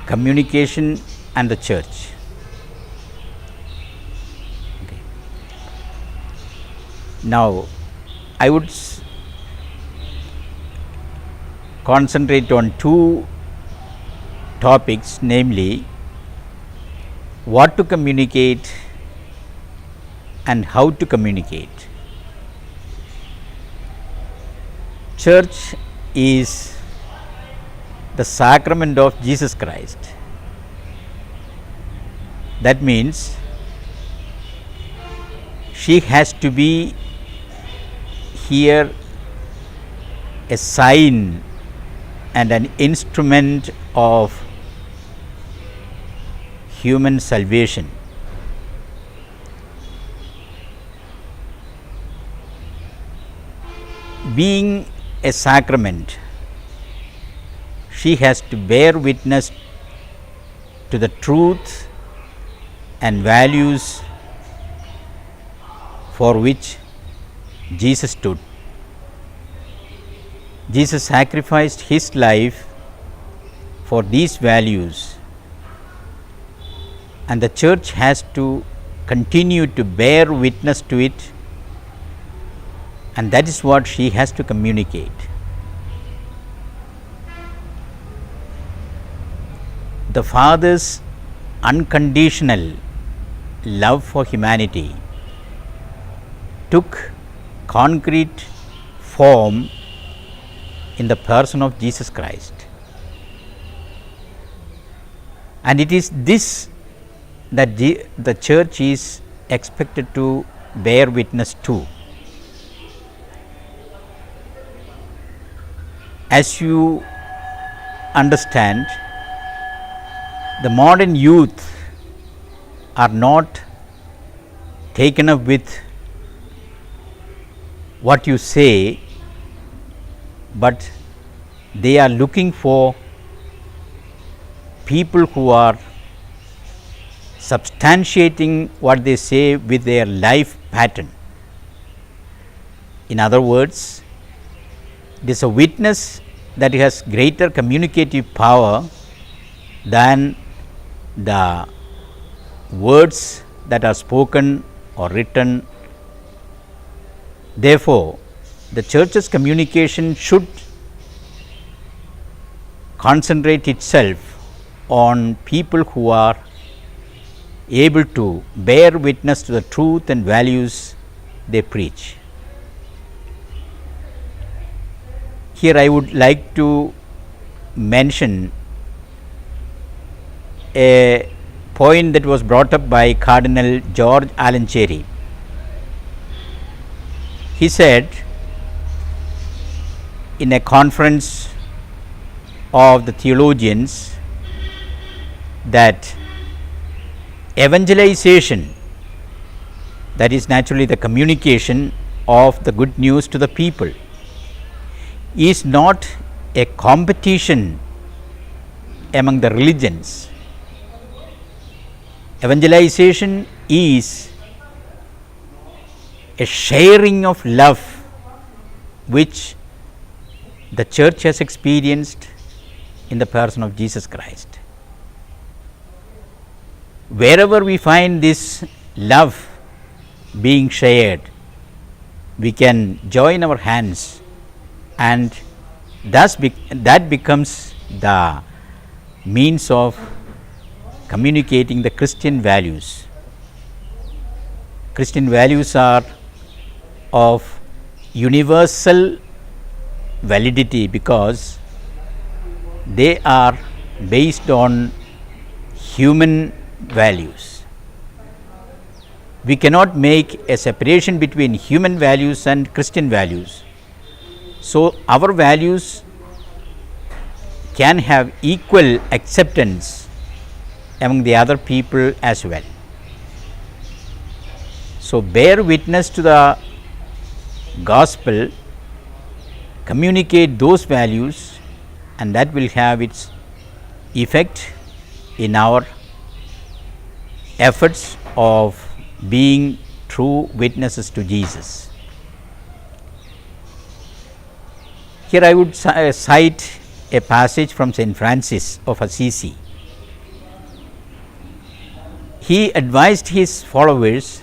communication and the church. Okay. Now, I would concentrate on two topics, namely what to communicate and how to communicate. Church is the sacrament of Jesus Christ. That means she has to be here a sign and an instrument of human salvation. Being a sacrament, she has to bear witness to the truth and values for which Jesus stood. Jesus sacrificed his life for these values, and the church has to continue to bear witness to it, and that is what she has to communicate. The Father's unconditional love for humanity took concrete form in the person of Jesus Christ. And it is this that the church is expected to bear witness to. As you understand, the modern youth are not taken up with what you say, but they are looking for people who are substantiating what they say with their life pattern. In other words, it is a witness that has greater communicative power than the words that are spoken or written. Therefore, the church's communication should concentrate itself on people who are able to bear witness to the truth and values they preach. Here I would like to mention a point that was brought up by Cardinal George Allen Cherry. He said in a conference of the theologians that evangelization, that is naturally the communication of the good news to the people, is not a competition among the religions. Evangelization is a sharing of love which the church has experienced in the person of Jesus Christ. Wherever we find this love being shared, we can join our hands, and thus that becomes the means of communicating the Christian values. Christian values are of universal validity because they are based on human values. We cannot make a separation between human values and Christian values. So, our values can have equal acceptance among the other people as well. So, bear witness to the gospel, communicate those values, and that will have its effect in our efforts of being true witnesses to Jesus. Here I would cite a passage from St. Francis of Assisi. he advised his followers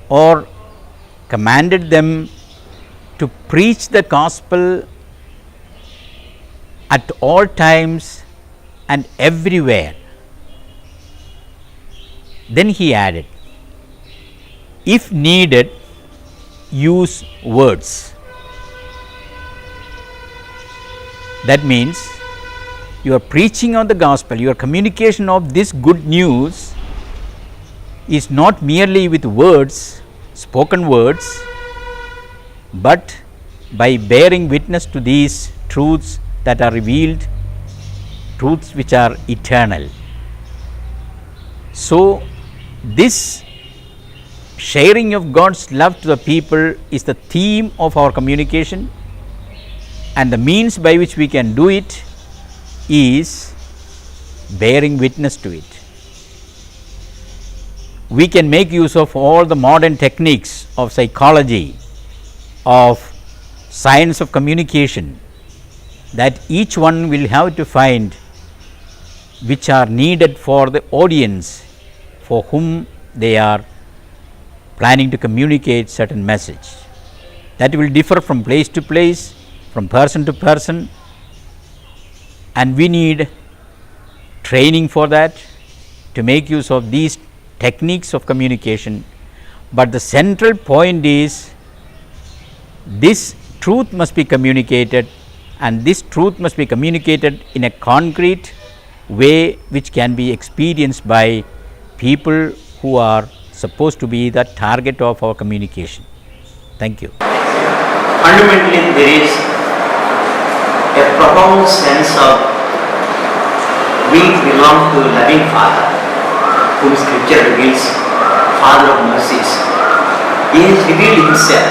or commanded them to preach the gospel at all times and everywhere. Then he added, if needed, use words. That means your preaching of the gospel, your communication of this good news is not merely with words, spoken words, but by bearing witness to these truths that are revealed, truths which are eternal. So, this sharing of God's love to the people is the theme of our communication, and the means by which we can do it is bearing witness to it. We can make use of all the modern techniques of psychology, of science of communication, that each one will have to find which are needed for the audience for whom they are planning to communicate certain message. That will differ from place to place, from person to person, and we need training for that, to make use of these techniques of communication. But the central point is, this truth must be communicated, and this truth must be communicated in a concrete way which can be experienced by people who are supposed to be the target of our communication. Thank you. Fundamentally, there is a profound sense of we belong to a loving Father, whom Scripture reveals Father of mercies. He has revealed Himself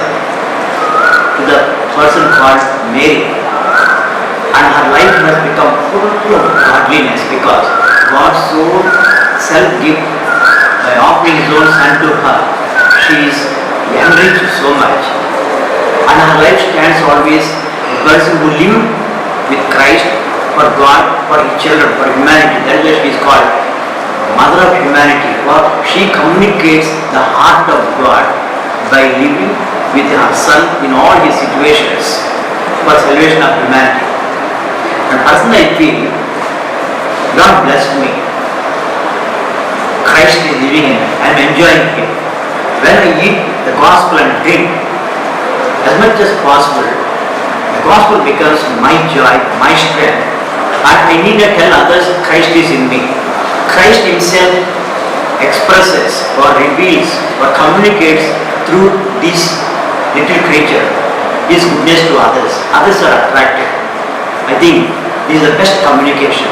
to the person called Mary, and her life has become full of godliness because God so self-gift by offering His own Son to her. She is enriched so much, and her life stands always a person who lived with Christ for God, for His children, for humanity. That is why she is called Mother of Humanity, for she communicates the heart of God by living with her Son in all His situations for salvation of humanity. And personally I feel God blessed me. Christ is living in me. I am enjoying Him. When I eat the gospel and drink, as much as possible, the gospel becomes my joy, my strength. And I need to tell others Christ is in me. Christ Himself expresses or reveals or communicates through this little creature His goodness to others. Others are attracted. I think this is the best communication.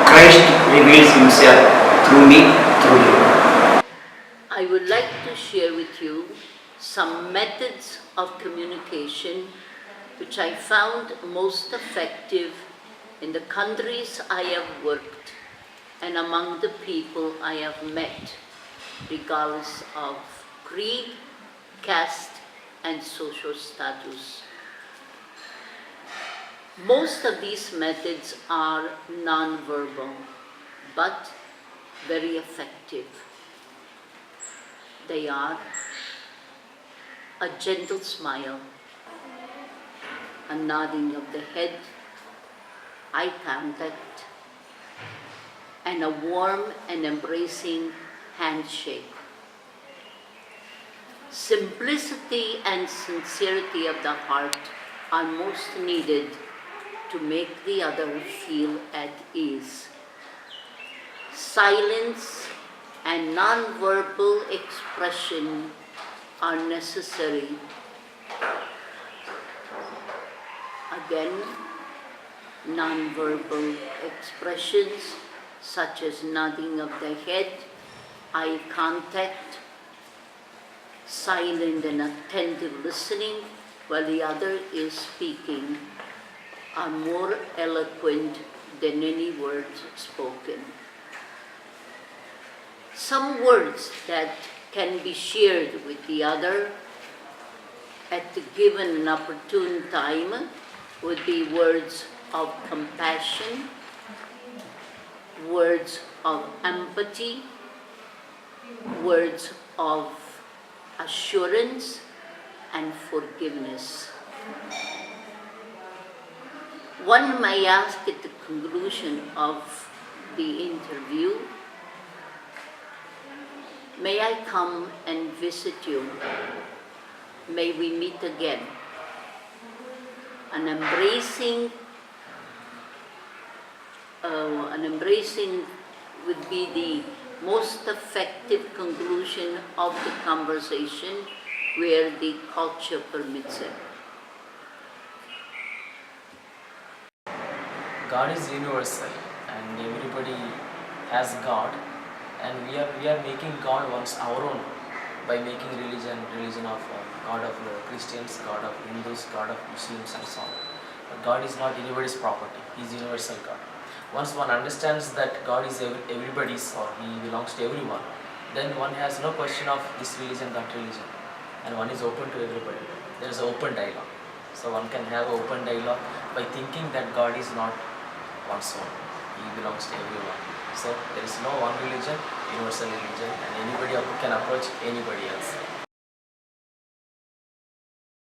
Christ reveals Himself through me, through you. I would like to share with you some methods of communication which I found most effective in the countries I have worked and among the people I have met, regardless of creed, caste, and social status. Most of these methods are non-verbal, but very effective. They are a gentle smile, a nodding of the head, eye contact, and a warm and embracing handshake. Simplicity and sincerity of the heart are most needed to make the other feel at ease. Silence and non-verbal expression are necessary. Again, non-verbal expressions such as nodding of the head, eye contact, silent and attentive listening while the other is speaking are more eloquent than any words spoken. Some words that can be shared with the other at the given and opportune time would be words of compassion, words of empathy, words of assurance and forgiveness. One may ask at the conclusion of the interview, may I come and visit you? May we meet again? An embracing would be the most effective conclusion of the conversation where the culture permits it. God is universal and everybody has God, and we are making God once our own by making religion of God of Christians, God of Hindus, God of Muslims and so on. But God is not anybody's property, He is universal God. Once one understands that God is everybody's or He belongs to everyone, then one has no question of this religion, that religion, and one is open to everybody. There is an open dialogue. So one can have an open dialogue by thinking that God is not one's own. He belongs to everyone. So there is no one religion, universal religion, and anybody can approach anybody else.